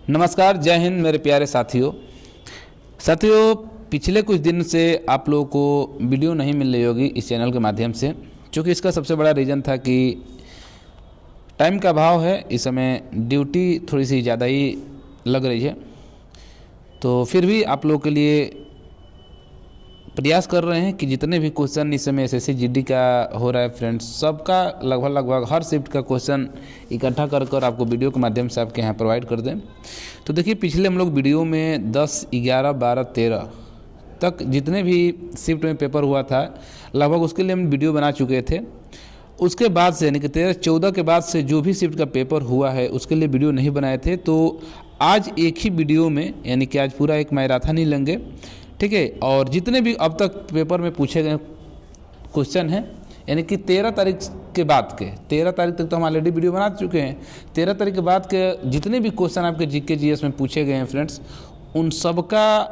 नमस्कार, जय हिंद मेरे प्यारे साथियों। पिछले कुछ दिन से आप लोगों को वीडियो नहीं मिल रही होगी इस चैनल के माध्यम से, क्योंकि इसका सबसे बड़ा रीज़न था कि टाइम का अभाव है। इस समय ड्यूटी थोड़ी सी ज़्यादा ही लग रही है, तो फिर भी आप लोगों के लिए प्रयास कर रहे हैं कि जितने भी क्वेश्चन इस समय एसएससी जीडी का हो रहा है फ्रेंड्स, सबका लगभग हर शिफ्ट का क्वेश्चन इकट्ठा कर आपको वीडियो के माध्यम से आपके यहाँ प्रोवाइड कर दें। तो देखिए, पिछले हम लोग वीडियो में 10, 11, 12, 13 तक जितने भी शिफ्ट में पेपर हुआ था लगभग उसके लिए हम वीडियो बना चुके थे। उसके बाद से यानी कि 13, 14 के बाद से जो भी शिफ्ट का पेपर हुआ है उसके लिए वीडियो नहीं बनाए थे। तो आज एक ही वीडियो में यानी कि आज पूरा एक मैराथन ही लेंगे, ठीक है। और जितने भी अब तक पेपर में पूछे गए क्वेश्चन हैं यानी कि 13 तारीख के बाद के 13 तारीख तक तो हम ऑलरेडी वीडियो बना चुके हैं। 13 तारीख के बाद के जितने भी क्वेश्चन आपके जीके जीएस में पूछे गए हैं फ्रेंड्स, उन सब का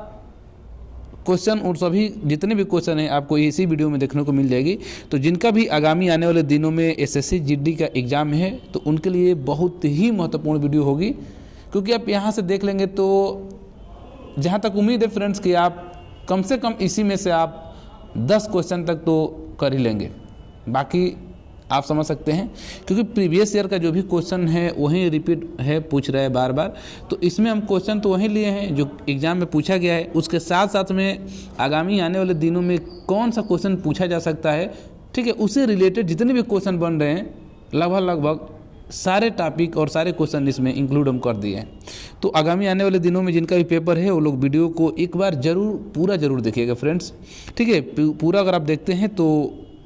क्वेश्चन और सभी जितने भी क्वेश्चन हैं आपको इसी वीडियो में देखने को मिल जाएगी। तो जिनका भी आगामी आने वाले दिनों में एसएससी जीडी का एग्ज़ाम है तो उनके लिए बहुत ही महत्वपूर्ण वीडियो होगी, क्योंकि आप यहाँ से देख लेंगे तो जहाँ तक उम्मीद है फ्रेंड्स कि आप कम से कम इसी में से आप 10 क्वेश्चन तक तो कर ही लेंगे। बाकी आप समझ सकते हैं, क्योंकि प्रीवियस ईयर का जो भी क्वेश्चन है वही रिपीट है, पूछ रहा है बार बार। तो इसमें हम क्वेश्चन तो वही लिए हैं जो एग्ज़ाम में पूछा गया है, उसके साथ साथ में आगामी आने वाले दिनों में कौन सा क्वेश्चन पूछा जा सकता है, ठीक है, उससे रिलेटेड जितने भी क्वेश्चन बन रहे हैं लगभग सारे टॉपिक और सारे क्वेश्चन इसमें इंक्लूड हम कर दिए हैं। तो आगामी आने वाले दिनों में जिनका भी पेपर है वो लोग वीडियो को एक बार पूरा जरूर देखिएगा फ्रेंड्स, ठीक है। पूरा अगर आप देखते हैं तो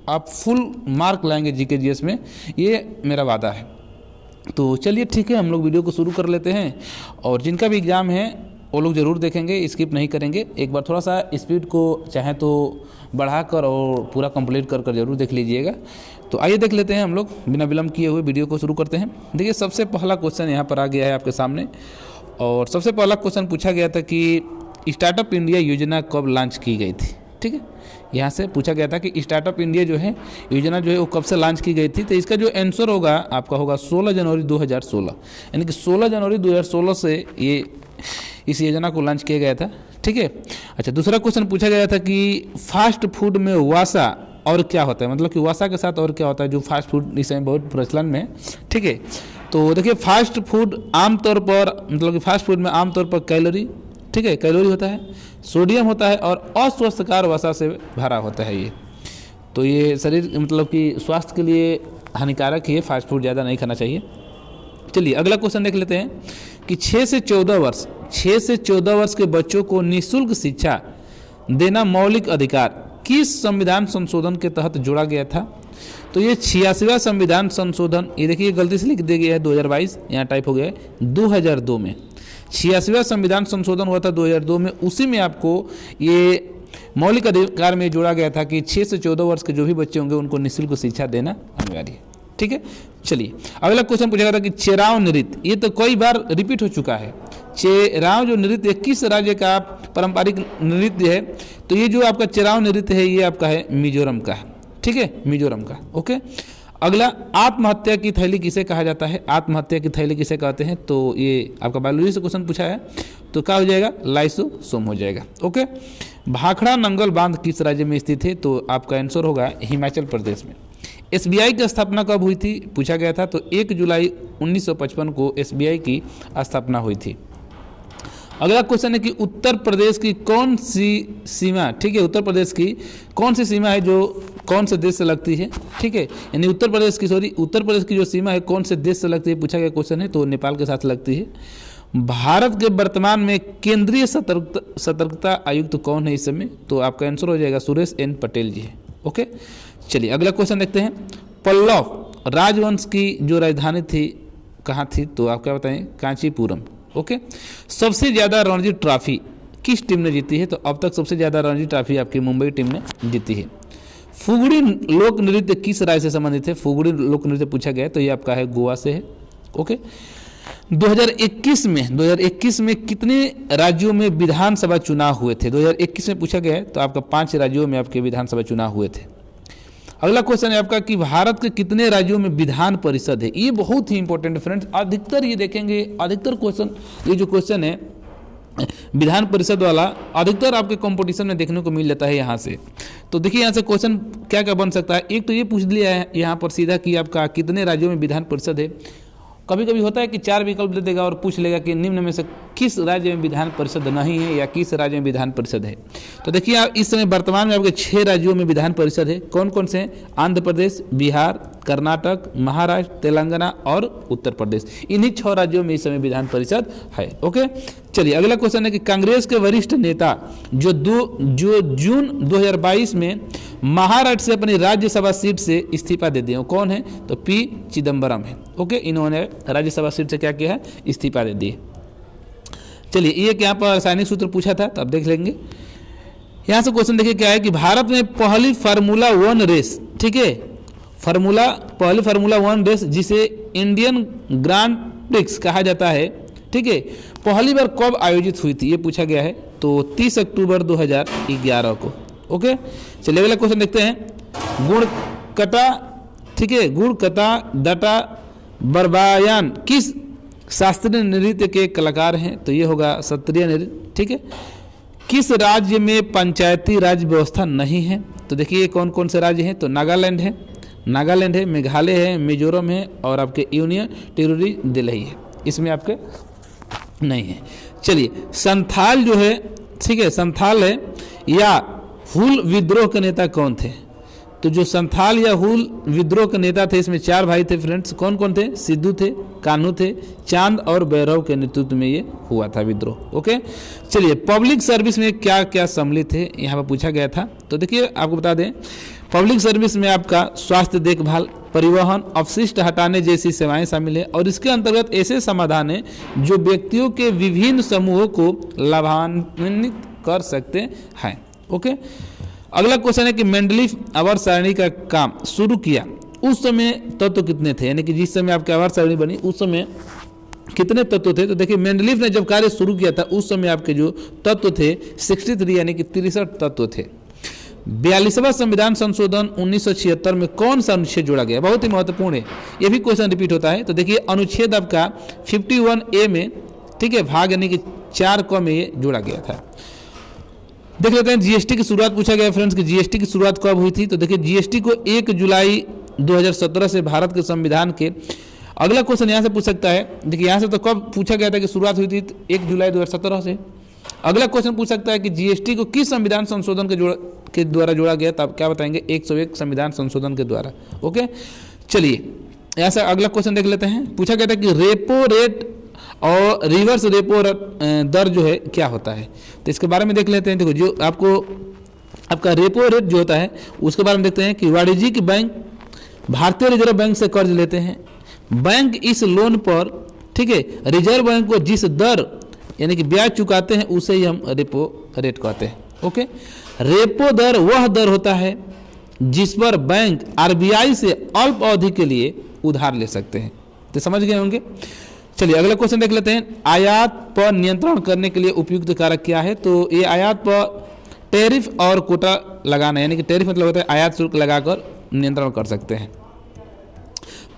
आप फुल मार्क लाएंगे जीके जीएस में, ये मेरा वादा है। तो चलिए ठीक है, हम लोग वीडियो को शुरू कर लेते हैं। और जिनका भी एग्ज़ाम है वो लोग ज़रूर देखेंगे, स्किप नहीं करेंगे। एक बार थोड़ा सा स्पीड को चाहे तो बढ़ाकर और पूरा कंप्लीट कर जरूर देख लीजिएगा। तो आइए देख लेते हैं, हम लोग बिना विलम्ब किए हुए वीडियो को शुरू करते हैं। देखिए, सबसे पहला क्वेश्चन यहाँ पर आ गया है आपके सामने, और सबसे पहला क्वेश्चन पूछा गया था कि स्टार्टअप इंडिया योजना कब लॉन्च की गई थी, ठीक है। यहाँ से पूछा गया था कि स्टार्टअप इंडिया जो है योजना जो है वो कब से लॉन्च की गई थी। तो इसका जो आंसर होगा आपका होगा 16 जनवरी 2016, यानी कि 16 जनवरी 2016 से ये इस योजना को लॉन्च किया गया था, ठीक है। अच्छा, दूसरा क्वेश्चन पूछा गया था कि फास्ट फूड में वासा और क्या होता है, मतलब कि वासा के साथ और क्या होता है, जो फास्ट फूड इस समय बहुत प्रचलन में है, ठीक है। तो देखिए, फास्ट फूड आमतौर पर मतलब कि फास्ट फूड में आमतौर पर कैलोरी, ठीक है, कैलोरी होता है, सोडियम होता है और अस्वस्थकर वसा से भरा होता है ये। तो ये शरीर मतलब कि स्वास्थ्य के लिए हानिकारक ही है, फास्ट फूड ज़्यादा नहीं खाना चाहिए। चलिए अगला क्वेश्चन देख लेते हैं कि 6 से 14 वर्ष के बच्चों को निःशुल्क शिक्षा देना मौलिक अधिकार किस संविधान संशोधन के तहत जोड़ा गया था। तो ये 86वां संविधान संशोधन, ये देखिए गलती से लिख दिया गया है 2022, यहाँ टाइप हो गया है 2002 में। 86वां संविधान संशोधन हुआ था 2002 में, उसी में आपको ये मौलिक अधिकार में जोड़ा गया था कि 6 से 14 वर्ष के जो भी बच्चे होंगे उनको निःशुल्क शिक्षा देना अनिवार्य है, ठीक है। चलिए अगला क्वेश्चन पूछा गया था कि चेराव नृत्य, ये तो कई बार रिपीट हो चुका है। चेराव जो नृत्य किस राज्य का पारंपरिक नृत्य है। तो ये जो आपका चेराव नृत्य है ये आपका है मिजोरम का, ठीक है, मिजोरम का, ओके। अगला, आत्महत्या की थैली किसे कहा जाता है, आत्महत्या की थैली किसे कहते हैं। तो ये आपका बायोलॉजी से क्वेश्चन पूछा है, तो क्या हो जाएगा, लाइसोसोम हो जाएगा, ओके। भाखड़ा नंगल बांध किस राज्य में स्थित है। तो आपका आंसर होगा हिमाचल प्रदेश में। एसबीआई की स्थापना कब हुई थी, पूछा गया था। तो 1 जुलाई 1955 को एसबीआई की स्थापना हुई थी। अगला क्वेश्चन है कि उत्तर प्रदेश की कौन सी सीमा, ठीक है, उत्तर प्रदेश की कौन सी सीमा है जो कौन से देश से लगती है, ठीक है, यानी उत्तर प्रदेश की जो सीमा है कौन से देश से लगती है, पूछा गया क्वेश्चन है। तो नेपाल के साथ लगती है। भारत के वर्तमान में केंद्रीय सतर्कता आयुक्त कौन है इस समय। तो आपका आंसर हो जाएगा सुरेश एन पटेल जी है, ओके। चलिए अगला क्वेश्चन देखते हैं। पल्लव राजवंश की जो राजधानी थी कहाँ थी। तो आप क्या बताएं, कांचीपुरम, ओके। सबसे ज़्यादा रणजी ट्रॉफी किस टीम ने जीती है। तो अब तक सबसे ज़्यादा रणजी ट्रॉफी आपकी मुंबई टीम ने जीती है। फुगड़ी लोक नृत्य किस राज्य से संबंधित है। फुगड़ी लोक नृत्य पूछा गया है, तो ये आपका है गोवा से है, ओके। 2021 में कितने राज्यों में विधानसभा चुनाव हुए थे। 2021 में पूछा गया है, तो आपका 5 राज्यों में आपके विधानसभा चुनाव हुए थे। अगला क्वेश्चन है आपका कि भारत के कितने राज्यों में विधान परिषद है। ये बहुत ही इंपॉर्टेंट है फ्रेंड्स, अधिकतर ये देखेंगे, अधिकतर क्वेश्चन, ये जो क्वेश्चन है विधान परिषद वाला अधिकतर आपके कंपटीशन में देखने को मिल जाता है यहाँ से। तो देखिए यहाँ से क्वेश्चन क्या क्या बन सकता है। एक तो ये पूछ लिया है यहाँ पर सीधा कि आपका कितने राज्यों में विधान परिषद है। कभी कभी होता है कि 4 विकल्प दे देगा और पूछ लेगा कि निम्न में से किस राज्य में विधान परिषद नहीं है या किस राज्य में विधान परिषद है। तो देखिए आप इस समय वर्तमान में आपके 6 राज्यों में विधान परिषद है। कौन कौन से हैं? आंध्र प्रदेश, बिहार, कर्नाटक, महाराष्ट्र, तेलंगाना और उत्तर प्रदेश। इन्हीं 6 राज्यों में इस समय विधान परिषद है। ओके, चलिए अगला क्वेश्चन है कि कांग्रेस के वरिष्ठ नेता जो जून 2022 में महाराष्ट्र से अपनी राज्यसभा सीट से इस्तीफा दे दिए, कौन है? तो पी चिदम्बरम है। ओके, इन्होंने राज्यसभा सीट से क्या किया है? इस्तीफा दे दिए। चलिए ये यहाँ पर रासायनिक सूत्र पूछा था तो अब देख लेंगे। यहाँ से क्वेश्चन देखिए क्या है कि भारत में पहली फार्मूला 1 रेस, ठीक है, पहली फार्मूला 1 रेस जिसे इंडियन ग्रांड प्रिक्स कहा जाता है, ठीक है, पहली बार कब आयोजित हुई थी ये पूछा गया है। तो 30 अक्टूबर 2011 को। ओके, चलिए अगला क्वेश्चन देखते हैं। गुणकटा, ठीक है, गुणकटा दटा बरबायान किस शास्त्रीय नृत्य के कलाकार हैं? तो ये होगा सत्रिय नृत्य, ठीक है। किस राज्य में पंचायती राज व्यवस्था नहीं है? तो देखिए कौन कौन से राज्य हैं? तो नागालैंड है, मेघालय है, मिजोरम है और आपके यूनियन टेरिटरी दिल्ली है। इसमें आपके नहीं है। चलिए संथाल जो है, ठीक है, संथाल है या हुल विद्रोह के नेता कौन थे? तो जो संथाल या हुल विद्रोह के नेता थे इसमें 4 भाई थे फ्रेंड्स। कौन कौन थे? सिद्धू थे, कान्हू थे, चांद और भैरव के नेतृत्व में ये हुआ था विद्रोह। ओके, चलिए पब्लिक सर्विस में क्या क्या सम्मिलित है यहाँ पर पूछा गया था। तो देखिए आपको बता दें, पब्लिक सर्विस में आपका स्वास्थ्य देखभाल, परिवहन, अपशिष्ट हटाने जैसी सेवाएं शामिल है और इसके अंतर्गत ऐसे समाधान है जो व्यक्तियों के विभिन्न समूहों को लाभान्वित कर सकते हैं। ओके, अगला क्वेश्चन है कि मेंडलीफ आवर्त सारणी का काम शुरू किया उस समय तत्व कितने थे? यानी कि जिस समय आपकी आवर्त सारणी बनी उस समय कितने तत्व थे? तो देखिए मेंडलीफ ने जब कार्य शुरू किया था उस समय आपके जो तत्व थे 63 यानी कि 63 तत्व थे। 42वां संविधान संशोधन 1976 में कौन सा अनुच्छेद जोड़ा गया? बहुत ही महत्वपूर्ण है, ये भी क्वेश्चन रिपीट होता है। तो देखिए अनुच्छेद आपका 51A में, ठीक है, भाग यानी कि 4 क में ये जोड़ा गया था। देख लेते हैं जीएसटी की शुरुआत पूछा गया फ्रेंड्स कि जीएसटी की शुरुआत कब हुई थी? तो देखिए जीएसटी को 1 जुलाई 2017 से भारत के संविधान के, अगला क्वेश्चन यहाँ से पूछ सकता है। देखिए यहाँ से तो कब पूछा गया था कि शुरुआत हुई थी? 1 जुलाई 2017 से। अगला क्वेश्चन पूछ सकता है कि जीएसटी को किस संविधान संशोधन के द्वारा जोड़ा गया? तब क्या बताएंगे? 101 संविधान संशोधन के द्वारा। ओके, चलिए यहाँ से अगला क्वेश्चन देख लेते हैं। पूछा गया था कि रेपो रेट और रिवर्स रेपो दर जो है क्या होता है? तो इसके बारे में देख लेते हैं। देखो जो आपका रेपो रेट जो होता है उसके बारे में देखते हैं कि वाणिज्यिक बैंक भारतीय रिजर्व बैंक से कर्ज लेते हैं। बैंक इस लोन पर, ठीक है, रिजर्व बैंक को जिस दर यानी कि ब्याज चुकाते हैं उसे ही हम रेपो रेट कहते हैं। ओके, रेपो दर वह दर होता है जिस पर बैंक आरबीआई से अल्प अवधि के लिए उधार ले सकते हैं। तो समझ गए होंगे। चलिए अगला क्वेश्चन देख लेते हैं। आयात पर नियंत्रण करने के लिए उपयुक्त कारक क्या है? तो ये आयात पर टैरिफ और कोटा लगाना, यानी कि टैरिफ मतलब होता है आयात शुल्क लगाकर नियंत्रण कर सकते हैं।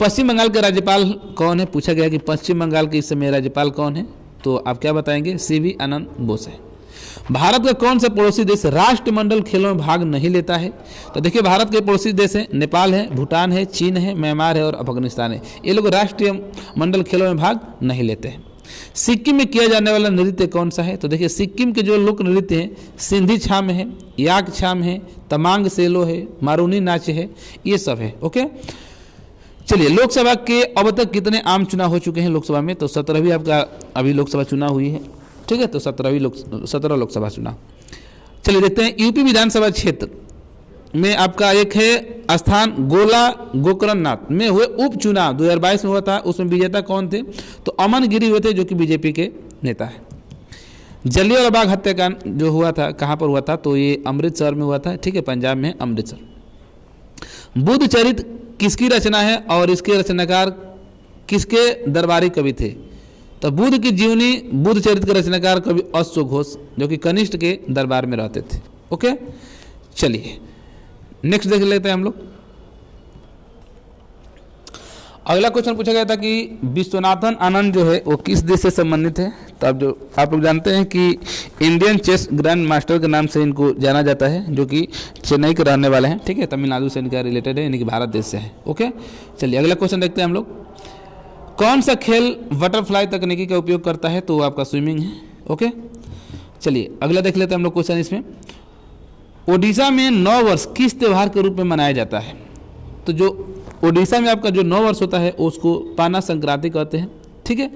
पश्चिम बंगाल के राज्यपाल कौन है? पूछा गया कि पश्चिम बंगाल के इस समय राज्यपाल कौन है? तो आप क्या बताएंगे? सीवी आनंद बोस है। भारत का कौन सा पड़ोसी देश राष्ट्रमंडल खेलों में भाग नहीं लेता है? तो देखिए भारत के पड़ोसी देश हैं, नेपाल है, भूटान है, चीन है, म्यांमार है और अफगानिस्तान है। ये लोग राष्ट्रीय मंडल खेलों में भाग नहीं लेते हैं। सिक्किम में किया जाने वाला नृत्य कौन सा है? तो देखिए सिक्किम के जो लोक नृत्य हैं सिंधी छाम है, याक छाम है, तमांग सेलो है, मारूनी नाच है, ये सब है। ओके, चलिए लोकसभा के अब तक कितने आम चुनाव हो चुके हैं लोकसभा में? तो 17वीं आपका अभी लोकसभा चुनाव हुई है, ठीक है, तो 17 लोकसभा चुनाव। चलिए देखते हैं यूपी विधानसभा क्षेत्र में आपका एक है स्थान गोला गोकर्णनाथ में हुए उपचुनाव 2022 में हुआ था। उसमें विजेता कौन थे? तो अमन गिरी हुए थे जो कि बीजेपी के नेता है। जलियांवाला बाग हत्याकांड जो हुआ था कहाँ पर हुआ था? तो ये अमृतसर में हुआ था, ठीक है, पंजाब में अमृतसर। बुद्ध चरित किसकी रचना है और इसके रचनाकार किसके दरबारी कवि थे? तो बुद्ध की जीवनी, बुद्ध चरित्र के रचनाकार कवि अश्व घोष जो कि कनिष्ठ के दरबार में रहते थे। ओके, चलिए नेक्स्ट देख लेते हैं हम लोग। अगला क्वेश्चन पूछा गया था कि विश्वनाथन आनंद जो है वो किस देश से संबंधित है। तो आप लोग जानते हैं कि इंडियन चेस ग्रैंड मास्टर के नाम से इनको जाना जाता है, जो कि चेन्नई के रहने वाले हैं। ठीक है, तमिलनाडु से इनका रिलेटेड है, यानी कि भारत देश से है। ओके, चलिए अगला क्वेश्चन देखते हैं हम लोग। कौन सा खेल बटरफ्लाई तकनीकी का उपयोग करता है? तो आपका स्विमिंग है। ओके, चलिए अगला देख लेते हैं हम लोग क्वेश्चन इसमें। ओडिशा में नव वर्ष किस त्यौहार के रूप में मनाया जाता है? तो जो ओडिशा में आपका जो नव वर्ष होता है उसको पाना संक्रांति कहते हैं। ठीक है,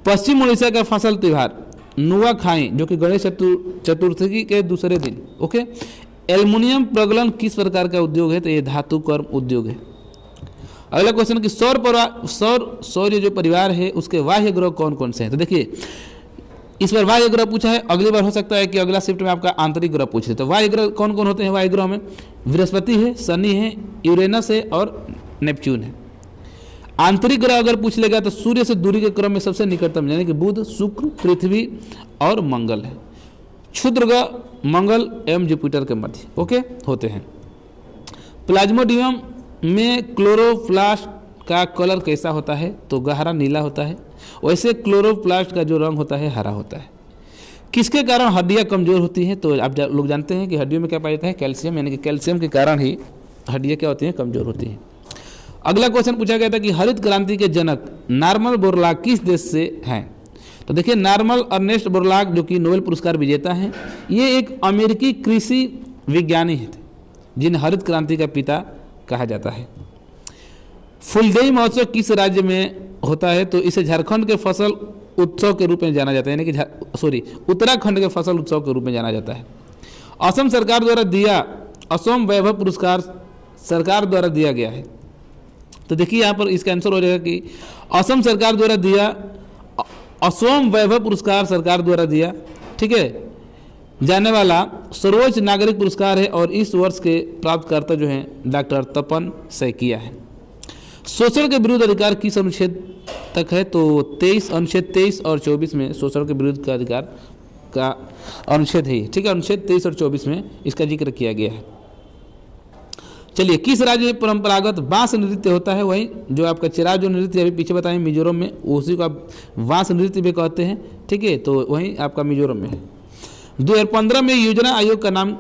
पश्चिम ओडिशा का फसल त्यौहार नुआखाई, जो कि गणेश चतुर्थी के दूसरे दिन। ओके, एल्युमिनियम प्रगलन किस प्रकार का उद्योग है? तो ये धातु कर्म उद्योग है। अगला क्वेश्चन कि सौर जो परिवार है उसके बाह्य ग्रह कौन कौन से हैं? तो देखिए इस बार बाह्य ग्रह पूछा है, अगली बार हो सकता है कि अगला शिफ्ट में आपका आंतरिक ग्रह पूछ ले। तो वायु ग्रह कौन कौन होते हैं? वायु ग्रह में बृहस्पति है, शनि है, यूरेनस है और नेपच्यून है। आंतरिक ग्रह अगर पूछ लेगा तो सूर्य से दूरी के क्रम में सबसे निकटतम यानी कि बुध, शुक्र, पृथ्वी और मंगल है। क्षुद्र ग्रह मंगल एवं जुपिटर के मध्य ओके होते हैं। प्लाज्मोडियम में क्लोरोप्लास्ट का कलर कैसा होता है? तो गहरा नीला होता है। वैसे क्लोरोप्लास्ट का जो रंग होता है हरा होता है। किसके कारण हड्डियां कमजोर होती हैं? तो आप लोग जानते हैं कि हड्डियों में क्या पाया जाता है? कैल्शियम, यानी कि कैल्शियम के कारण ही हड्डियां क्या होती हैं? कमजोर होती हैं। अगला क्वेश्चन पूछा गया था कि हरित क्रांति के जनक नॉर्मन बोरलॉग किस देश से हैं? तो देखिए नॉर्मन अर्नेस्ट बोरलॉग जो कि नोबेल पुरस्कार विजेता हैं, ये एक अमेरिकी कृषि विज्ञानी थे जिन्हें हरित क्रांति का पिता कहा जाता है। फूलदेई महोत्सव किस राज्य में होता है? तो इसे झारखंड के फसल उत्सव के रूप में जाना जाता है, यानी कि उत्तराखंड के फसल उत्सव के रूप में जाना जाता है। असम सरकार द्वारा दिया असम वैभव पुरस्कार सरकार द्वारा दिया गया है। तो देखिए यहाँ पर इसका आंसर हो जाएगा कि असम सरकार द्वारा दिया, असम वैभव पुरस्कार सरकार द्वारा दिया, ठीक है, जाने वाला सर्वोच्च नागरिक पुरस्कार है और इस वर्ष के प्राप्तकर्ता जो हैं डॉक्टर तपन सैकिया है। शोषण के विरुद्ध अधिकार किस अनुच्छेद तक है? तो अनुच्छेद 23 और 24 में शोषण के विरुद्ध का अधिकार का अनुच्छेद है। ठीक है, अनुच्छेद 23 और 24 में इसका जिक्र किया गया है। चलिए किस राज्य में परंपरागत बांस नृत्य होता है? वहीं जो आपका चिराग जो नृत्य अभी पीछे बताएं मिजोरम में, उसी को आप बांस नृत्य भी कहते हैं। ठीक है, तो वहीं आपका मिजोरम में है। 2015 में योजना आयोग का नाम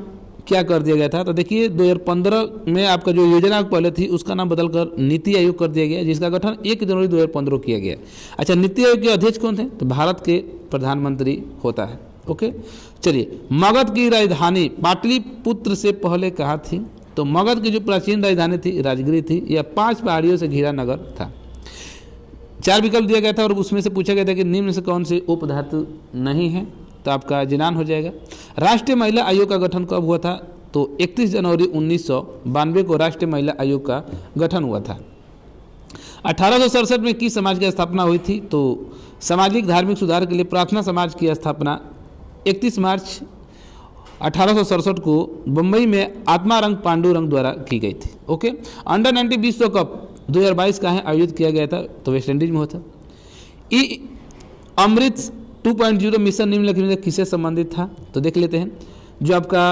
क्या कर दिया गया था? तो देखिए 2015 में आपका जो योजना पहले थी उसका नाम बदलकर नीति आयोग कर दिया गया, जिसका गठन 1 जनवरी 2015 किया गया। अच्छा, नीति आयोग के अध्यक्ष कौन थे? तो भारत के प्रधानमंत्री होता है। ओके, चलिए मगध की राजधानी पाटलिपुत्र से पहले कहाँ थी? तो मगध की जो प्राचीन राजधानी थी राजगिरी थी। यह 5 पहाड़ियों से घिरा नगर था। 4 विकल्प दिया गया था और उसमें से पूछा गया था कि निम्न से कौन से उपधातु नहीं है? तो आपका जिनान हो जाएगा। राष्ट्रीय महिला आयोग का गठन कब हुआ था? तो 31 जनवरी 1992 को राष्ट्रीय महिला आयोग का गठन हुआ था। 1867 में किस समाज की स्थापना हुई थी? तो सामाजिक धार्मिक सुधार के लिए प्रार्थना समाज की स्थापना 31 मार्च 1867 को बम्बई में आत्मारंग पांडुरंग द्वारा की गई थी। ओके, अंडर 19 विश्व कप 2022 का है आयोजित किया गया था, तो वेस्ट इंडीज में हुआ था। अमृत 2.0 मिशन निम्नलिखित में किससे संबंधित था? तो देख लेते हैं। जो आपका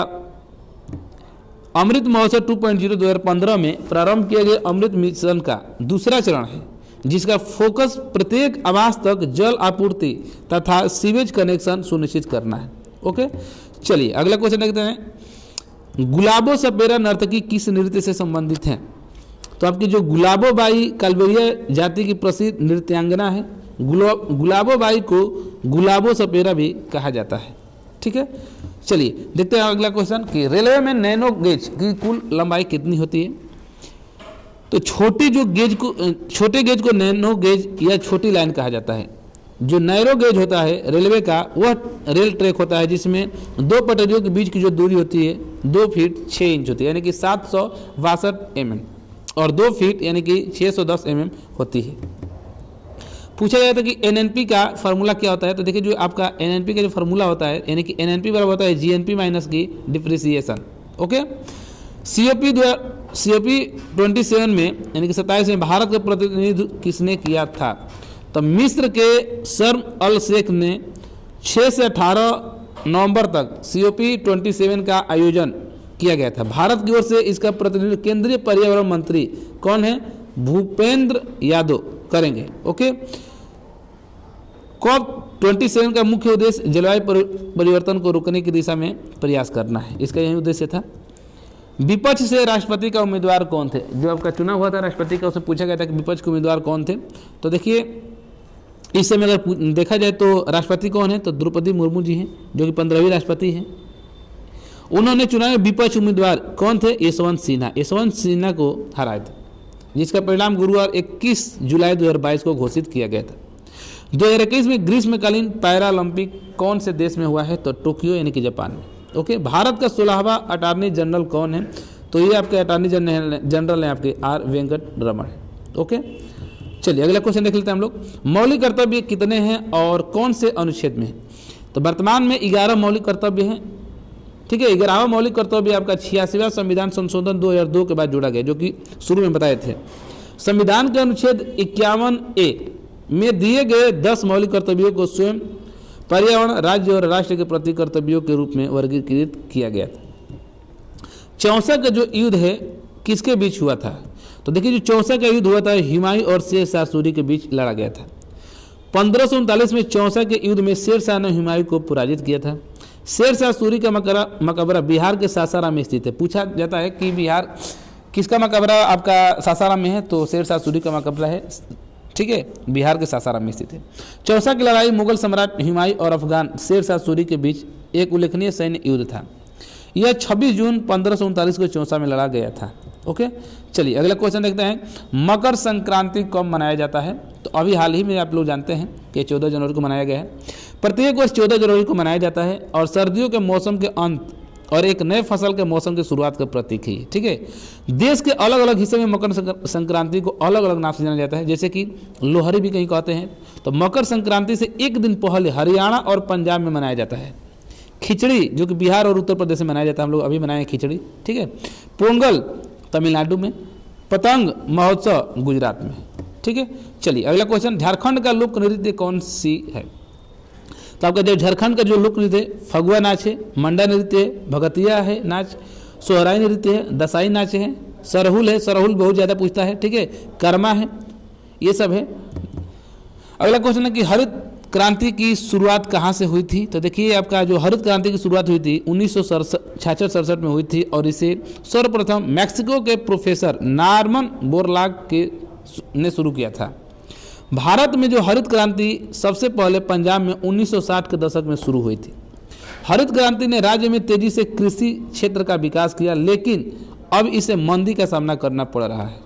अमृत महोत्सव 2.0 2015 में प्रारंभ किया गया अमृत मिशन का दूसरा चरण है, जिसका फोकस प्रत्येक आवास तक जल आपूर्ति तथा सीवेज कनेक्शन सुनिश्चित करना है। ओके, चलिए अगला क्वेश्चन देखते हैं। गुलाबो सपेरा नर्तकी किस नृत्य से संबंधित हैं? तो आपकी जो गुलाबोबाई काल्वेरिया जाति की प्रसिद्ध नृत्यांगना है। गुलाबोबाई को गुलाबो सपेरा भी कहा जाता है। ठीक है, चलिए देखते हैं अगला क्वेश्चन कि रेलवे में नैनो गेज की कुल लंबाई कितनी होती है? तो छोटे गेज को नैनो गेज या छोटी लाइन कहा जाता है। जो नैरो गेज होता है रेलवे का, वह रेल ट्रैक होता है जिसमें 2 पटरियों के बीच की जो दूरी होती है 2 फीट 6 इंच होती है, यानी कि 762 mm, और 2 फीट यानी कि 610 mm होती है। पूछा गया था कि एनएनपी का फार्मूला क्या होता है? तो देखिए जो आपका एनएनपी का जो फार्मूला होता है, यानी कि एनएनपी बराबर होता है जीएनपी माइनस की डिप्रिसिएशन। ओके, सीओपी 27 में यानी कि 27 में भारत का प्रतिनिधित्व किसने किया था? तो मिस्र के शर्म अल शेख ने 6 से 18 नवंबर तक सीओपी 27 का आयोजन किया गया था। भारत की ओर से इसका प्रतिनिधित्व केंद्रीय पर्यावरण मंत्री कौन है? भूपेंद्र यादव करेंगे। ओके, COP27 का मुख्य उद्देश्य जलवायु परिवर्तन को रोकने की दिशा में प्रयास करना है, इसका यही उद्देश्य था। विपक्ष से राष्ट्रपति का उम्मीदवार कौन थे? जो आपका चुनाव हुआ था राष्ट्रपति का, उसमें पूछा गया था कि विपक्ष के उम्मीदवार कौन थे। तो देखिए इस समय अगर देखा जाए तो राष्ट्रपति कौन है, तो द्रौपदी मुर्मू जी हैं, जो कि 15वीं राष्ट्रपति हैं। उन्होंने चुनाव में विपक्ष उम्मीदवार कौन थे? यशवंत सिन्हा को हराए थे, जिसका परिणाम गुरुवार 21 जुलाई 2022 को घोषित किया गया था। 2021 में ग्रीष्मकालीन पैरालंपिक कौन से देश में हुआ है? तो टोक्यो यानी कि जापान में। ओके, भारत का 16वां अटॉर्नी जनरल कौन है? तो ये आपके अटॉर्नी जनरल हैं आपके आर वेंकट रमण। ओके, चलिए अगला क्वेश्चन देख लेते हैं हम लोग। मौलिक कर्तव्य कितने हैं और कौन से अनुच्छेद में है? तो वर्तमान में 11 मौलिक कर्तव्य हैं। ठीक है, 11वां मौलिक कर्तव्य आपका 86वां संविधान संशोधन 2002 के बाद जोड़ा गया, जो कि शुरू में बताए थे। संविधान के अनुच्छेद 51A में दिए गए 10 मौलिक कर्तव्यों को स्वयं, पर्यावरण, राज्य और राष्ट्र के प्रति कर्तव्यों के रूप में वर्गीकृत किया गया था। चौसा का जो युद्ध है किसके बीच हुआ था? तो देखिए जो चौसा का युद्ध हुआ था हुमायूं और शेर शाह सूरी के बीच लड़ा गया था। 1539 में चौसा के युद्ध में शेर शाह ने हुमायूं को पराजित किया था। शेर शाह सूरी का मकबरा बिहार के सासाराम में स्थित है। पूछा जाता है कि बिहार किसका मकबरा आपका सासाराम में है? तो शेर शाह सूरी का मकबरा है, ठीक है, बिहार के सासाराम में स्थित है। चौसा की लड़ाई मुगल सम्राट हुमायूं और अफगान शेर शाह सूरी के बीच एक उल्लेखनीय सैन्य युद्ध था। यह 26 जून 1539 को चौसा में लड़ा गया था। ओके, चलिए अगला क्वेश्चन देखते हैं। मकर संक्रांति कब मनाया जाता है? तो अभी हाल ही में आप लोग जानते हैं कि 14 जनवरी को मनाया गया है। प्रत्येक वर्ष 14 जनवरी को मनाया जाता है और सर्दियों के मौसम के अंत और एक नए फसल के मौसम की शुरुआत का प्रतीक है। ठीक है, देश के अलग अलग हिस्से में मकर संक्रांति को अलग अलग नाम से जाना जाता है, जैसे कि लोहड़ी भी कहीं कहते हैं। तो मकर संक्रांति से एक दिन पहले हरियाणा और पंजाब में मनाया जाता है। खिचड़ी जो कि बिहार और उत्तर प्रदेश में मनाया जाता है, हम लोग अभी मनाए खिचड़ी। ठीक है, पोंगल तमिलनाडु में, पतंग महोत्सव गुजरात में। ठीक है, चलिए अगला क्वेश्चन। झारखंड का लोक नृत्य कौन सी है? तो आपका जो झारखंड का जो लोक नृत्य है फगुआ नाच है, मंडा नृत्य है, भगतिया है नाच, सोहराई नृत्य है, दसाई नाच है, सरहुल है, सरहुल बहुत ज़्यादा पूछता है। ठीक है, कर्मा है, ये सब है। अगला क्वेश्चन है कि हरित क्रांति की शुरुआत कहाँ से हुई थी? तो देखिए आपका जो हरित क्रांति की शुरुआत हुई थी 1966 में हुई थी और इसे सर्वप्रथम मैक्सिको के प्रोफेसर नॉर्मन बोरलाग ने शुरू किया था। भारत में जो हरित क्रांति सबसे पहले पंजाब में 1960 के दशक में शुरू हुई थी। हरित क्रांति ने राज्य में तेजी से कृषि क्षेत्र का विकास किया, लेकिन अब इसे मंदी का सामना करना पड़ रहा है।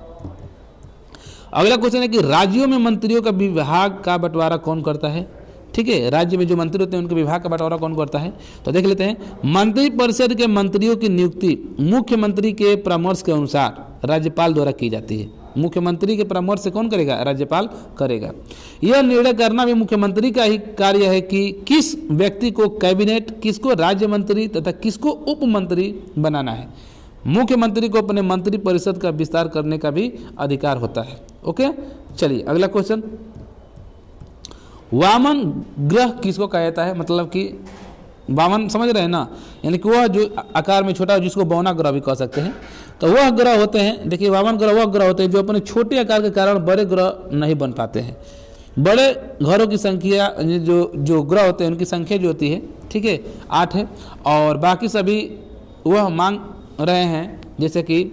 अगला क्वेश्चन है कि राज्यों में मंत्रियों का विभाग का बंटवारा कौन करता है? ठीक है, राज्य में जो मंत्री होते हैं उनके विभाग का बंटवारा कौन करता है? तो देख लेते हैं। मंत्रिपरिषद के मंत्रियों की नियुक्ति मुख्यमंत्री के परामर्श के अनुसार राज्यपाल द्वारा की जाती है। मुख्यमंत्री के परामर्श से कौन करेगा? राज्यपाल करेगा। यह निर्णय करना भी मुख्यमंत्री का ही कार्य है कि किस व्यक्ति को कैबिनेट, किसको राज्य मंत्री तथा किसको उप मंत्री बनाना है। मुख्यमंत्री को अपने मंत्री परिषद का विस्तार करने का भी अधिकार होता है। ओके, चलिए अगला क्वेश्चन। वामन ग्रह किसको कहा जाता है? मतलब कि वामन समझ रहे हैं ना, यानी कि वह जो आकार में छोटा है जिसको बौना ग्रह भी कह सकते हैं। तो वह ग्रह होते हैं, देखिए वामन ग्रह वह ग्रह होते हैं जो अपने छोटे आकार के कारण बड़े ग्रह नहीं बन पाते हैं। बड़े घरों की संख्या जो ग्रह होते हैं उनकी संख्या जो होती है, ठीक है, 8 है और बाकी सभी वह मांग रहे हैं, जैसे कि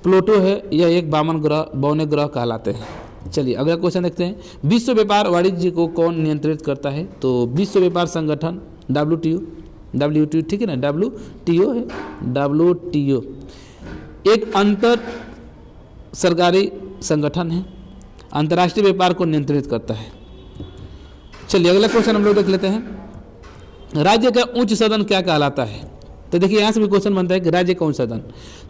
प्लूटो है, यह एक वामन ग्रह बौने ग्रह कहलाते हैं। चलिए अगला क्वेश्चन देखते हैं। विश्व व्यापार वाणिज्य को कौन नियंत्रित करता है? तो विश्व व्यापार संगठन WTO, ठीक है ना, WTO है, WTO एक अंतर सरकारी संगठन है, अंतर्राष्ट्रीय व्यापार को नियंत्रित करता है। चलिए अगला क्वेश्चन हम लोग देख लेते हैं। राज्य का उच्च सदन क्या कहलाता है? तो देखिए यहाँ से भी क्वेश्चन बनता है कि राज्य का उच्च सदन।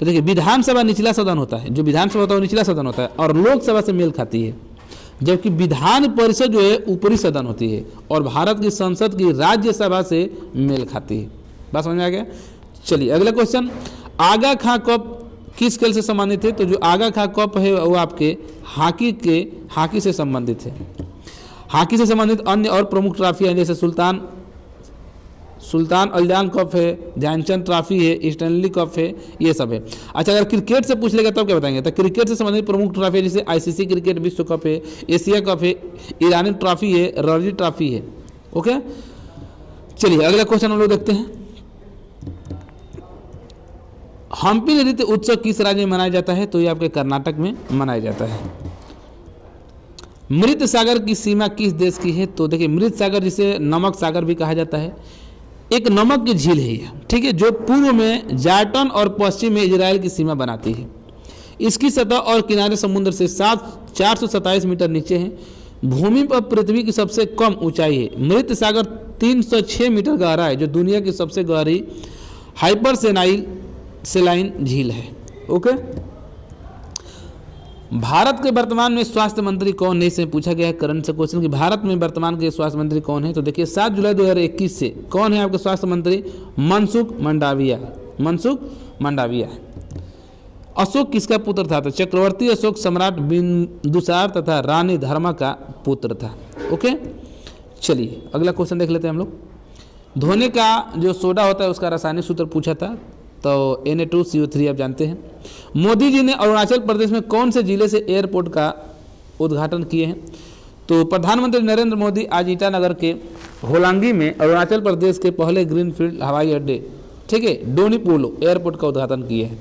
तो देखिए विधानसभा निचला सदन होता है, जो विधानसभा होता है वो निचला सदन होता है और लोकसभा से मेल खाती है, जबकि विधान परिषद जो है ऊपरी सदन होती है और भारत की संसद की राज्यसभा से मेल खाती है। बात समझ में आ गया? चलिए अगला क्वेश्चन। आगा खां कप किस खेल से संबंधित है? तो जो आगा खां कप है वो आपके हॉकी से संबंधित है। हॉकी से संबंधित अन्य और प्रमुख ट्रॉफी हैं जैसे सुल्तान अल्जान कप है, ध्यानचंद ट्रॉफी है, स्टैनली कप है, ये सब है। अच्छा, अगर क्रिकेट से पूछ लेगा तब क्या बताएंगे? तो क्रिकेट से संबंधित प्रमुख ट्रॉफी है, जैसे आईसीसी क्रिकेट विश्व कप है, एशिया कप है, ईरानी ट्रॉफी है, रणजी ट्रॉफी है। ओके, चलिए अगला क्वेश्चन हम लोग देखते हैं। हम्पी नृत्य उत्सव किस राज्य में मनाया जाता है? तो ये आपके कर्नाटक में मनाया जाता है। मृत सागर की सीमा किस देश की है? तो देखिए, मृत सागर जिसे नमक सागर भी कहा जाता है, एक नमक की झील है ये, ठीक है, जो पूर्व में जार्टन और पश्चिम में इजराइल की सीमा बनाती है। इसकी सतह और किनारे समुद्र से 427 मीटर नीचे हैं। भूमि पर पृथ्वी की सबसे कम ऊंचाई है। मृत सागर 306 मीटर गहरा है, जो दुनिया की सबसे गहरी हाइपर सेलाइन झील है। ओके, भारत के वर्तमान में स्वास्थ्य मंत्री कौन है? इसे पूछा गया है करंट से क्वेश्चन कि भारत में वर्तमान के स्वास्थ्य मंत्री कौन है? तो देखिए 7 जुलाई 2021 से कौन है आपके स्वास्थ्य मंत्री? मनसुख मंडाविया। मनसुख मंडाविया। अशोक किसका पुत्र था? तो चक्रवर्ती अशोक सम्राट बिंदुसार तथा रानी धर्मा का पुत्र था। ओके, चलिए अगला क्वेश्चन देख लेते हैं हम लोग। धोने का जो सोडा होता है उसका रासायनिक सूत्र पूछा था, तो Na2CO3 आप जानते हैं। मोदी जी ने अरुणाचल प्रदेश में कौन से जिले से एयरपोर्ट का उद्घाटन किए हैं? तो प्रधानमंत्री नरेंद्र मोदी आज ईटानगर के होलांगी में अरुणाचल प्रदेश के पहले ग्रीनफील्ड हवाई अड्डे, ठीक है, डोनीपोलो एयरपोर्ट का उद्घाटन किए हैं।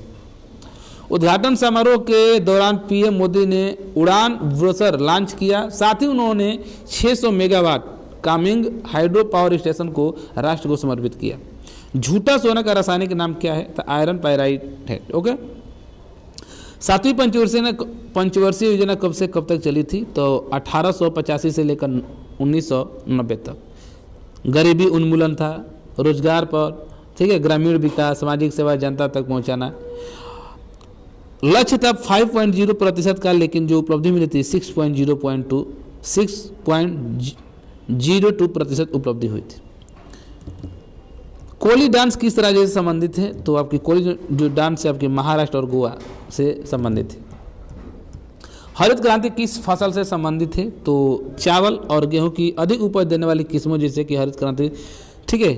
उद्घाटन समारोह के दौरान पीएम मोदी ने उड़ान ब्रोशर लॉन्च किया। साथ ही उन्होंने 600 megawatt Kameng hydro power station को राष्ट्र को समर्पित किया। झूठा सोना का रासायनिक नाम क्या है? तो आयरन पायराइड है। ओके, 7वीं पंचवर्षीय योजना कब से कब तक चली थी? तो 1885 से लेकर 1990 तक। गरीबी उन्मूलन था, रोजगार पर, ठीक है, ग्रामीण विकास, सामाजिक सेवा जनता तक पहुंचाना। लक्ष्य था 5.0% का, लेकिन जो उपलब्धि मिली थी 6.02% उपलब्धि हुई थी। कोली डांस किस राज्य से संबंधित है? तो आपकी कोली जो डांस है आपके महाराष्ट्र और गोवा से संबंधित है। हरित क्रांति किस फसल से संबंधित है? तो चावल और गेहूं की अधिक उपज देने वाली किस्मों जैसे कि हरित क्रांति, ठीक है।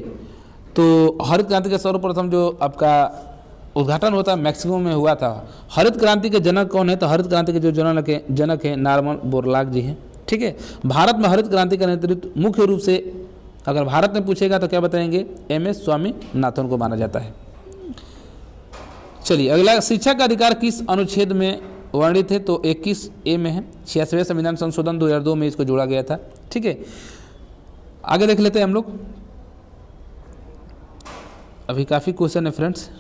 तो हरित क्रांति का सर्वप्रथम जो आपका उद्घाटन होता है मैक्सिको में हुआ था। हरित क्रांति के जनक कौन है? तो हरित क्रांति के जो जनक है नॉर्मन बोरलॉग जी हैं, ठीक है। भारत में हरित क्रांति का नेतृत्व मुख्य रूप से अगर भारत में पूछेगा तो क्या बताएंगे? MS स्वामीनाथन को माना जाता है। चलिए अगला, शिक्षा का अधिकार किस अनुच्छेद में वर्णित है? तो 21A में है। 86वें संविधान संशोधन 2002 में इसको जोड़ा गया था, ठीक है। आगे देख लेते हैं हम लोग। अभी काफ़ी क्वेश्चन है फ्रेंड्स।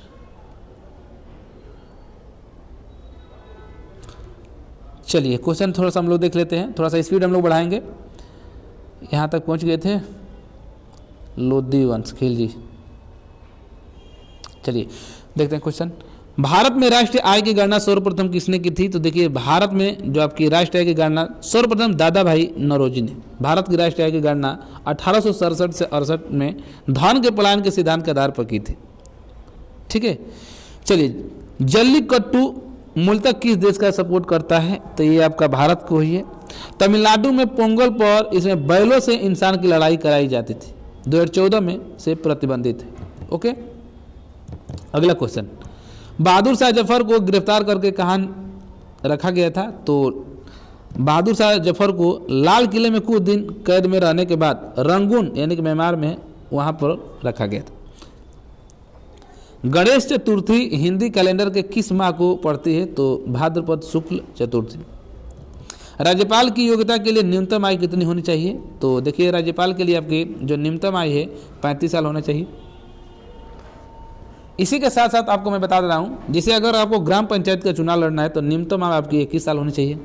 चलिए क्वेश्चन थोड़ा सा हम लोग देख लेते हैं, थोड़ा सा स्पीड हम लोग बढ़ाएंगे। यहाँ तक पहुँच गए थे लोधी वंश खेल जी। चलिए देखते हैं क्वेश्चन। भारत में राष्ट्रीय आय की गणना सर्वप्रथम किसने की थी? तो देखिए भारत में जो आपकी राष्ट्रीय आय की गणना सर्वप्रथम दादा भाई नौरोजी ने भारत की राष्ट्रीय आय की गणना 1867 से 68 में धन के पलायन के सिद्धांत के आधार पर की थी, ठीक है। चलिए जल्लीकट्टू मूलतः किस देश का सपोर्ट करता है? तो ये आपका भारत को ही है। तमिलनाडु में पोंगल पर इसमें बैलों से इंसान की लड़ाई कराई जाती थी, 2014 में से प्रतिबंधित है। ओके, अगला क्वेश्चन। बहादुर शाह जफर को गिरफ्तार करके कहाँ रखा गया था? तो बहादुर शाह जफर को लाल किले में कुछ दिन कैद में रहने के बाद रंगून यानी कि म्यांमार में वहाँ पर रखा गया था। गणेश चतुर्थी हिंदी कैलेंडर के किस माह को पड़ती है? तो भाद्रपद शुक्ल चतुर्थी। राज्यपाल की योग्यता के लिए न्यूनतम आयु कितनी होनी चाहिए? तो देखिए राज्यपाल के लिए आपकी जो न्यूनतम आयु है 35 साल होना चाहिए। इसी के साथ साथ आपको मैं बता दे रहा हूँ, जैसे अगर आपको ग्राम पंचायत का चुनाव लड़ना है तो न्यूनतम आयु आपकी 21 साल होनी चाहिए।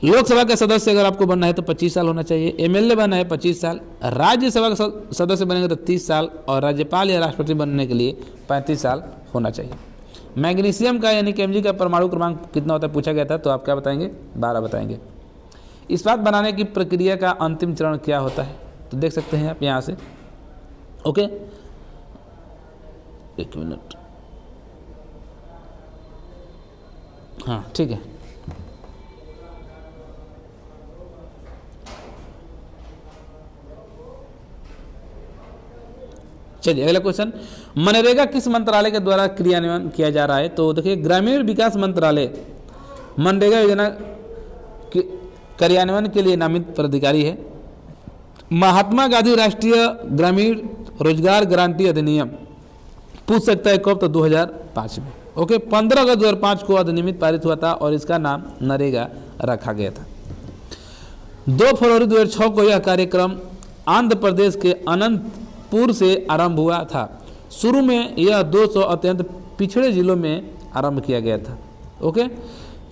लोकसभा का सदस्य अगर आपको बनना है तो 25 साल होना चाहिए। MLA बनना है 25 साल। राज्यसभा का सदस्य बनेंगे तो 30 साल और राज्यपाल या राष्ट्रपति बनने के लिए 35 साल होना चाहिए। मैग्नीशियम का यानी कि Mg का परमाणु क्रमांक कितना होता है पूछा गया था, तो आप क्या बताएंगे? 12 बताएंगे। इस्पात बनाने की प्रक्रिया का अंतिम चरण क्या होता है? तो देख सकते हैं आप यहाँ से। ओके, एक मिनट, हाँ ठीक है। चलिए अगला क्वेश्चन, मनरेगा किस मंत्रालय के द्वारा क्रियान्वयन किया जा रहा है? तो देखिए ग्रामीण विकास मंत्रालय मनरेगा योजना के क्रियान्वयन के लिए नामित प्राधिकारी है। महात्मा गांधी राष्ट्रीय ग्रामीण रोजगार गारंटी अधिनियम पूछ सकता है कब? तो 2005 में। ओके, 15 अगस्त 2005 को अधिनियम पारित हुआ था और इसका नाम नरेगा रखा गया था। 2 फरवरी 2006 को यह कार्यक्रम आंध्र प्रदेश के अनंतपुर से आरंभ हुआ था। शुरू में यह 200 अत्यंत पिछड़े जिलों में आरंभ किया गया था। ओके,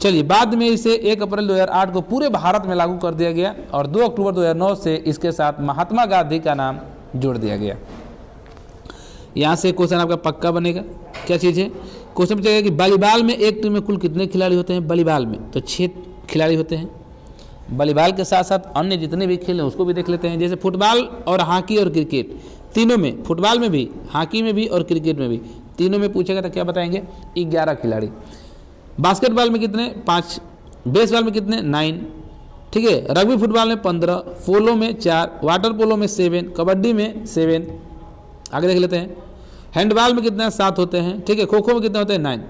चलिए बाद में इसे 1 अप्रैल 2008 को पूरे भारत में लागू कर दिया गया और 2 अक्टूबर 2009 से इसके साथ महात्मा गांधी का नाम जोड़ दिया गया। यहाँ से क्वेश्चन आपका पक्का बनेगा। क्या चीज़ है? क्वेश्चन पूछेगा कि वॉलीबॉल में एक टीम में कुल कितने खिलाड़ी होते हैं? वॉलीबॉल में तो 6 खिलाड़ी होते हैं। वॉलीबॉल के साथ साथ अन्य जितने भी खेल हैं उसको भी देख लेते हैं। जैसे फुटबॉल और हॉकी और क्रिकेट, तीनों में, फुटबॉल में भी, हॉकी में भी और क्रिकेट में भी, तीनों में पूछेगा तो क्या बताएंगे? 11 खिलाड़ी। बास्केटबॉल में कितने? 5। बेसबॉल में कितने? 9। ठीक है, रग्बी फुटबॉल में 15, पोलो में 4, वाटर पोलो में 7, कबड्डी में 7। आगे देख लेते हैं। हैंडबॉल में कितने? 7 होते हैं। ठीक है, खो खो में कितने होते हैं? 9।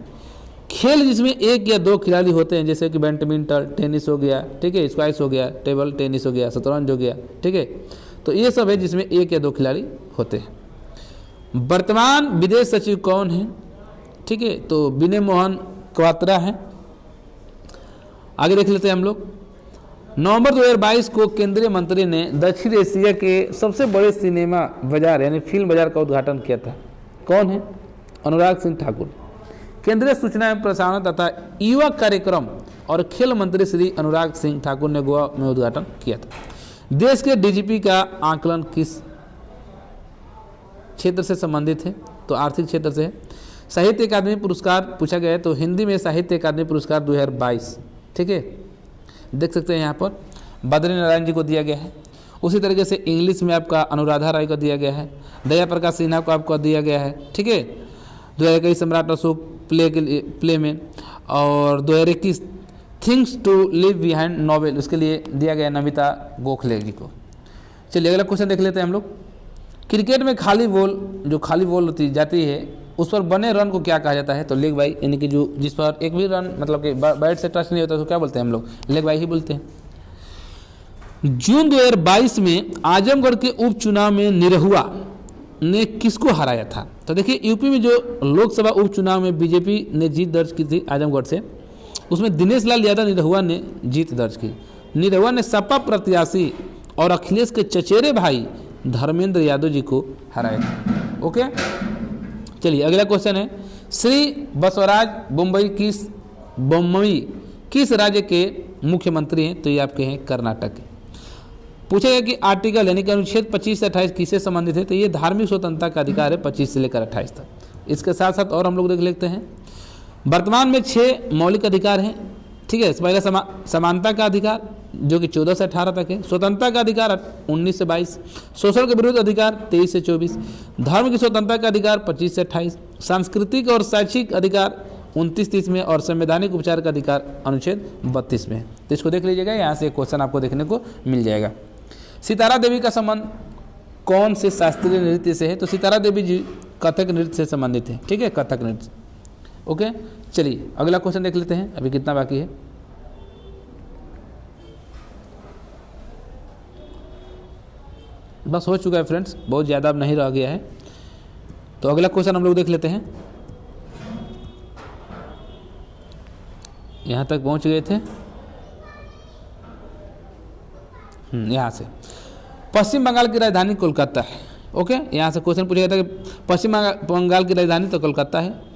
खेल जिसमें 1 या 2 खिलाड़ी होते हैं, जैसे कि बैडमिंटन, टेनिस हो गया, ठीक है, स्क्वैश हो गया, टेबल टेनिस हो गया, शतरंज हो गया, ठीक है, तो ये सब है जिसमें 1 या 2 खिलाड़ी होते हैं। वर्तमान विदेश सचिव कौन है? ठीक है, तो विनय मोहन क्वात्रा है। आगे देख लेते हैं हम लोग। नवंबर 2022 को केंद्रीय मंत्री ने दक्षिण एशिया के सबसे बड़े सिनेमा बाजार यानी फिल्म बाजार का उद्घाटन किया था। कौन है? अनुराग सिंह ठाकुर। केंद्रीय सूचना एवं प्रसारण तथा युवा कार्यक्रम और खेल मंत्री श्री अनुराग सिंह ठाकुर ने गोवा में उद्घाटन किया था। देश के डीजीपी का आकलन किस क्षेत्र से संबंधित है? तो आर्थिक क्षेत्र से है। साहित्य अकादमी पुरस्कार पूछा गया है, तो हिंदी में साहित्य अकादमी पुरस्कार 2022, ठीक है, देख सकते हैं यहाँ पर बद्री नारायण जी को दिया गया है। उसी तरीके से इंग्लिश में आपका अनुराधा राय को दिया गया है, दया प्रकाश सिन्हा को आपको दिया गया है, ठीक है, 2021 सम्राट अशोक प्ले में, और 2021 things to leave behind novel उसके लिए दिया गया नमिता गोखले जी को। चलिए अगला क्वेश्चन देख लेते हैं हम लोग। क्रिकेट में खाली बॉल, जो खाली बॉल होती जाती है उस पर बने रन को क्या कहा जाता है? तो लेग बाई, यानी कि जो जिस पर एक भी रन मतलब कि बैट से टच नहीं होता तो क्या बोलते हैं हम लोग? लेग बाई ही बोलते हैं। जून 2022 में आजमगढ़ के उपचुनाव में निरहुआ ने किसको हराया था? तो देखिए यूपी में जो लोकसभा उपचुनाव में बीजेपी ने जीत दर्ज की थी आजमगढ़ से, उसमें दिनेश लाल यादव निरहुआ ने जीत दर्ज की। निरहुआ ने सपा प्रत्याशी और अखिलेश के चचेरे भाई धर्मेंद्र यादव जी को हराया था। ओके, चलिए अगला क्वेश्चन है, श्री बसवराज बोम्मई किस राज्य के मुख्यमंत्री हैं? तो ये आपके हैं कर्नाटक के। पूछेगा कि आर्टिकल यानी कि अनुच्छेद 25 से 28 किससे संबंधित है? तो ये धार्मिक स्वतंत्रता का अधिकार है 25 से लेकर 28 तक। इसके साथ साथ और हम लोग देख लेते हैं। वर्तमान में 6 मौलिक अधिकार हैं, ठीक है। पहला समानता का अधिकार जो कि 14 से 18 तक है, स्वतंत्रता का अधिकार 19 से 22, शोषण के विरुद्ध अधिकार 23 से 24, धर्म की स्वतंत्रता का अधिकार 25 से 28, सांस्कृतिक और शैक्षिक अधिकार 29-30 में, और संवैधानिक उपचार का अधिकार अनुच्छेद 32 में है। तो इसको देख लीजिएगा, यहाँ से एक क्वेश्चन आपको देखने को मिल जाएगा। सितारा देवी का संबंध कौन से शास्त्रीय नृत्य से है? तो सितारा देवी जी कथक नृत्य से संबंधित है, ठीक है, कथक नृत्य। ओके, चलिए अगला क्वेश्चन देख लेते हैं। अभी कितना बाकी है? बस हो चुका है फ्रेंड्स, बहुत ज़्यादा अब नहीं रह गया है। तो अगला क्वेश्चन हम लोग देख लेते हैं। यहाँ तक पहुँच गए थे, यहाँ से पश्चिम बंगाल की राजधानी कोलकाता है। ओके, यहाँ से क्वेश्चन पूछा गया था कि पश्चिम बंगाल की राजधानी तो कोलकाता है।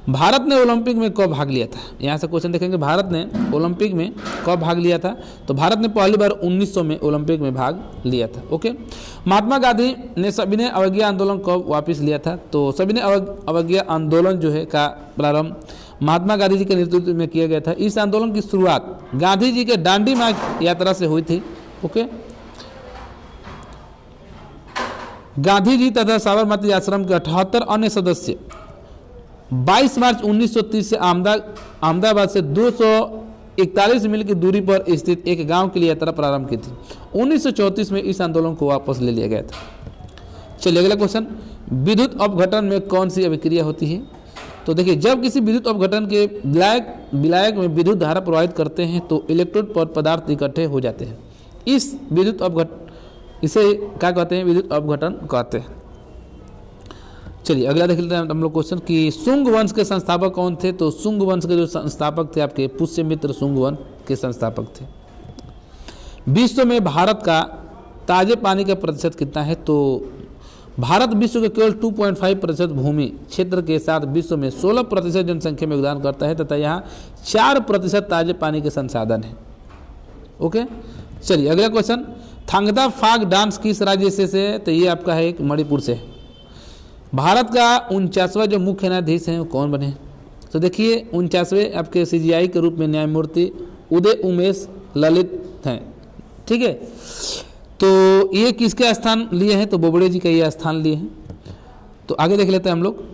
भारत ने ओलंपिक में कब भाग लिया था? यहाँ से क्वेश्चन देखेंगे, भारत ने ओलंपिक में कब भाग लिया था? तो भारत ने पहली बार 1900 में ओलंपिक में भाग लिया था। ओके, महात्मा गांधी ने सविनय अवज्ञा आंदोलन कब वापस लिया था? तो सविनय अवज्ञा आंदोलन जो है का प्रारंभ महात्मा गांधी जी के नेतृत्व में किया गया था। इस आंदोलन की शुरुआत गांधी जी के दांडी मार्च यात्रा से हुई थी। ओके, गांधी जी तथा साबरमती आश्रम के 78 अन्य सदस्य 22 मार्च 1930 से अहमदाबाद से 241 मील की दूरी पर स्थित एक गांव के लिए यात्रा प्रारंभ की थी। 1934 में इस आंदोलन को वापस ले लिया गया था। चलिए अगला क्वेश्चन, विद्युत अपघटन में कौन सी अभिक्रिया होती है? तो देखिए, जब किसी विद्युत अपघटन के विलायक में विद्युत धारा प्रवाहित करते हैं तो इलेक्ट्रोड पर पदार्थ इकट्ठे हो जाते हैं। इस विद्युत अपघटन, इसे क्या कहते हैं? विद्युत अपघटन कहते हैं। चलिए अगला देख लेते हैं हम लोग क्वेश्चन कि शुंग वंश के संस्थापक कौन थे? तो शुंग वंश के जो संस्थापक थे आपके पुष्यमित्र शुंग वंश के संस्थापक थे। विश्व में भारत का ताजे पानी का प्रतिशत कितना है? तो भारत विश्व के केवल 2.5% भूमि क्षेत्र के साथ विश्व में 16% जनसंख्या में योगदान करता है तथा यहाँ 4% ताजे पानी के संसाधन है। ओके, चलिए अगला क्वेश्चन, थांगता फाग डांस किस राज्य से है? तो ये आपका है एक मणिपुर से। भारत का 49वां जो मुख्य न्यायाधीश हैं वो कौन बने? तो देखिए 49वें आपके CJI के रूप में न्यायमूर्ति उदय उमेश ललित हैं। ठीक है, तो ये किसके स्थान लिए हैं? तो बोबड़े जी का ये स्थान लिए हैं। तो आगे देख लेते हैं हम लोग।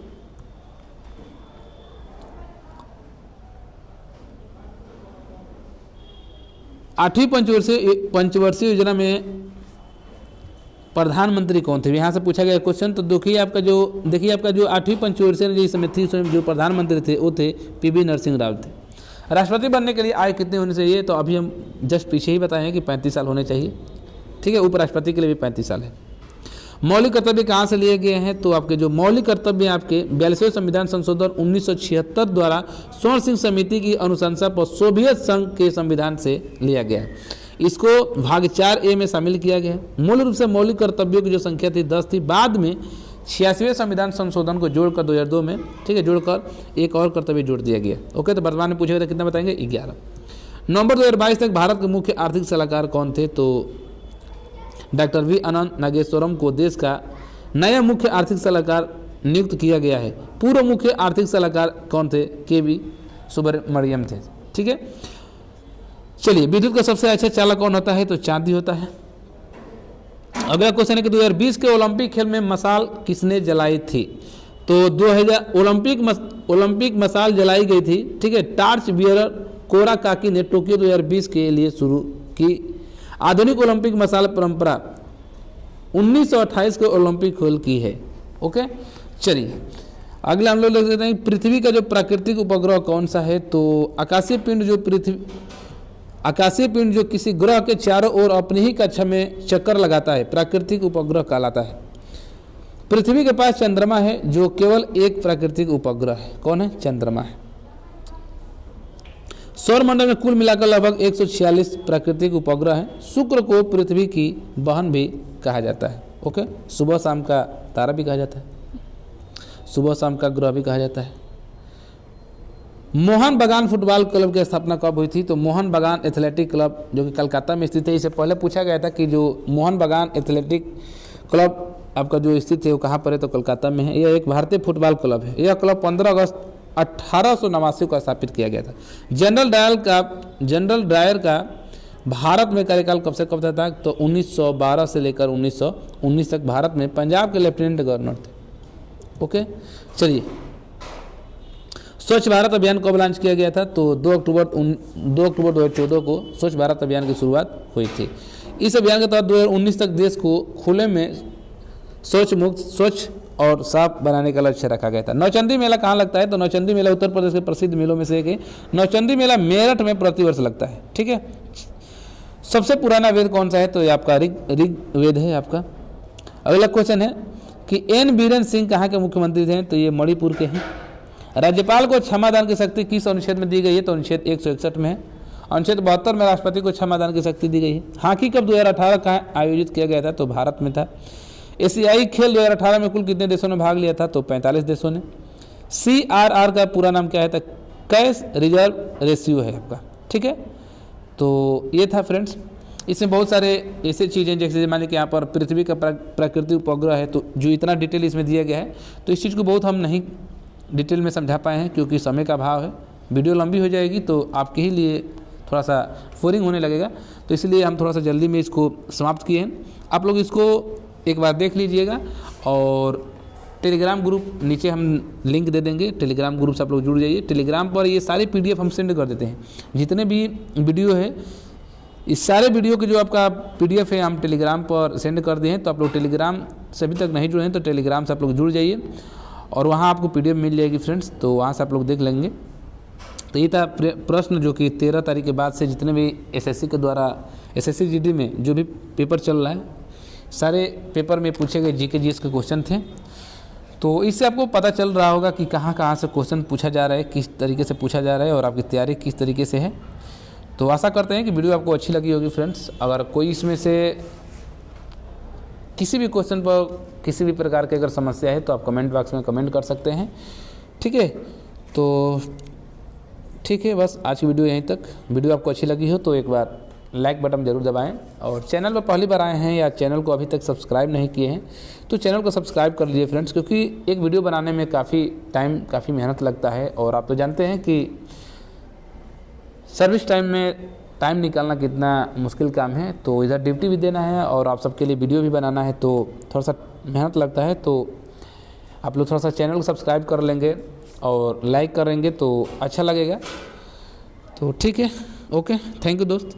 आठवीं पंचवर्षीय योजना में प्रधानमंत्री कौन थे? यहाँ से पूछा गया क्वेश्चन। तो देखिए आपका जो 8वीं पंचवर्षीय जो समय थी उसमें जो प्रधानमंत्री थे वो थे PV नरसिंह राव थे। राष्ट्रपति बनने के लिए आयु कितनी होनी चाहिए? तो अभी हम जस्ट पीछे ही बताए हैं कि 35 साल होने चाहिए। ठीक है, उपराष्ट्रपति के लिए भी 35 साल है। मौलिक कर्तव्य कहाँ से लिए गए हैं? तो आपके जो मौलिक कर्तव्य आपके 42वें संविधान संशोधन 1976 द्वारा स्वर्ण सिंह समिति की अनुशंसा पर सोवियत संघ के संविधान से लिया गया है। इसको भाग 4A में शामिल किया गया है। मूल रूप से मौलिक कर्तव्यों की जो संख्या थी 10 थी, बाद में 86वें संविधान संशोधन को जोड़कर 2002 में, ठीक है, जोड़कर एक और कर्तव्य जोड़ दिया गया। ओके, तो वर्तमान में पूछेगा तो कितना बताएंगे? 11। नवंबर 2022 तक भारत के मुख्य आर्थिक सलाहकार कौन थे? तो डॉक्टर V अनंत नागेश्वरम को देश का नया मुख्य आर्थिक सलाहकार नियुक्त किया गया है। पूर्व मुख्य आर्थिक सलाहकार कौन थे? KV सुब्रमण्यम थे। ठीक है, चलिए विद्युत का सबसे अच्छा चालक कौन होता है? तो चांदी होता है। अगला क्वेश्चन है कि 2020 के ओलंपिक खेल में मशाल किसने जलाई थी? तो 2000 ओलंपिक मशाल जलाई गई थी। ठीक है, टार्च बियरर कोरा काकी ने टोक्यो 2020 के लिए शुरू की। आधुनिक ओलंपिक मशाल परंपरा 1928 के ओलंपिक खेल की है। ओके, चलिए अगला हम लोग देख लेते हैं पृथ्वी का जो प्राकृतिक उपग्रह कौन सा है? तो आकाशीय पिंड जो किसी ग्रह के चारों ओर अपनी ही कक्षा में चक्कर लगाता है प्राकृतिक उपग्रह कहलाता है। पृथ्वी के पास चंद्रमा है जो केवल एक प्राकृतिक उपग्रह है। कौन है? चंद्रमा है। सौर मंडल में कुल मिलाकर लगभग 146 प्राकृतिक उपग्रह हैं। शुक्र को पृथ्वी की बहन भी कहा जाता है। ओके, सुबह शाम का तारा भी कहा जाता है, सुबह शाम का ग्रह भी कहा जाता है। मोहन बागान फुटबॉल क्लब की स्थापना कब हुई थी? तो मोहन बागान एथलेटिक क्लब जो कि कलकत्ता में स्थित है। इससे पहले पूछा गया था कि जो मोहन बागान एथलेटिक क्लब आपका जो स्थित है वो कहाँ पर है? तो कलकत्ता में है। यह एक भारतीय फुटबॉल क्लब है। यह क्लब 15 अगस्त 1889 को स्थापित किया गया था। जनरल डायर का भारत में कार्यकाल कब से कब था? तो 1912 से लेकर 1919 तक भारत में पंजाब के लेफ्टिनेंट गवर्नर थे। ओके, चलिए स्वच्छ भारत अभियान कब लॉन्च किया गया था? तो 2 अक्टूबर 2014 को स्वच्छ भारत अभियान की शुरुआत हुई थी। इस अभियान के तहत 2019 तक देश को खुले में स्वच्छ और साफ बनाने का लक्ष्य रखा गया था। नौचंदी मेला कहाँ लगता है? तो नौचंदी मेला उत्तर प्रदेश के प्रसिद्ध मेलों में से एक है। नौचंदी मेला मेरठ में प्रतिवर्ष लगता है। ठीक है, सबसे पुराना वेद कौन सा है? तो ये आपका ऋग वेद है आपका। अगला क्वेश्चन है कि N बीरेन सिंह कहाँ के मुख्यमंत्री थे? तो ये मणिपुर के हैं। राज्यपाल को क्षमादान की शक्ति किस अनुच्छेद में दी गई है? तो अनुच्छेद 161 में है। अनुच्छेद 72 में राष्ट्रपति को क्षमादान की शक्ति दी गई है। हॉकी कप 2018 कहाँ आयोजित किया गया था? तो भारत में था। एशियाई खेल 2018 में कुल कितने देशों ने भाग लिया था? तो 45 देशों ने। CRR का पूरा नाम क्या है? तो कैश रिजर्व रेशियो है आपका। ठीक है, तो ये था फ्रेंड्स। इसमें बहुत सारे ऐसे चीज़ें जैसे मान लीजिए कि यहाँ पर पृथ्वी का प्राकृतिक उपग्रह है, तो जो इतना डिटेल इसमें दिया गया है तो इस चीज़ को बहुत हम नहीं डिटेल में समझा पाए हैं क्योंकि समय का अभाव है। वीडियो लंबी हो जाएगी तो आपके ही लिए थोड़ा सा बोरिंग होने लगेगा, तो इसलिए हम थोड़ा सा जल्दी में इसको समाप्त किए हैं। आप लोग इसको एक बार देख लीजिएगा और टेलीग्राम ग्रुप नीचे हम लिंक दे देंगे, टेलीग्राम ग्रुप से आप लोग जुड़ जाइए। टेलीग्राम पर ये सारी PDF हम सेंड कर देते हैं। जितने भी वीडियो है इस सारे वीडियो के जो आपका PDF है हम टेलीग्राम पर सेंड कर दिए हैं, तो आप लोग टेलीग्राम से अभी तक नहीं जुड़े हैं तो टेलीग्राम से आप लोग जुड़ जाइए और वहाँ आपको PDF मिल जाएगी फ्रेंड्स, तो वहाँ से आप लोग देख लेंगे। तो ये था प्रश्न जो कि 13 तारीख के बाद से जितने भी SSC के द्वारा SSC GD में जो भी पेपर चल रहा है, सारे पेपर में पूछे गए GK GS के क्वेश्चन थे। तो इससे आपको पता चल रहा होगा कि कहाँ कहाँ से क्वेश्चन पूछा जा रहा है, किस तरीके से पूछा जा रहा है और आपकी तैयारी किस तरीके से है। तो आशा करते हैं कि वीडियो आपको अच्छी लगी होगी फ्रेंड्स। अगर कोई इसमें से किसी भी क्वेश्चन पर किसी भी प्रकार की अगर समस्या है तो आप कमेंट बॉक्स में कमेंट कर सकते हैं, ठीक है। तो ठीक है, बस आज की वीडियो यहीं तक। वीडियो आपको अच्छी लगी हो तो एक बार लाइक बटन ज़रूर दबाएं और चैनल पर पहली बार आए हैं या चैनल को अभी तक सब्सक्राइब नहीं किए हैं तो चैनल को सब्सक्राइब कर लीजिए फ्रेंड्स, क्योंकि एक वीडियो बनाने में काफ़ी टाइम काफ़ी मेहनत लगता है और आप तो जानते हैं कि सर्विस टाइम में टाइम निकालना कितना मुश्किल काम है। तो इधर ड्यूटी भी देना है और आप सबके लिए वीडियो भी बनाना है, तो थोड़ा सा मेहनत लगता है। तो आप लोग थोड़ा सा चैनल को सब्सक्राइब कर लेंगे और लाइक करेंगे तो अच्छा लगेगा। तो ठीक है, ओके, थैंक यू दोस्त।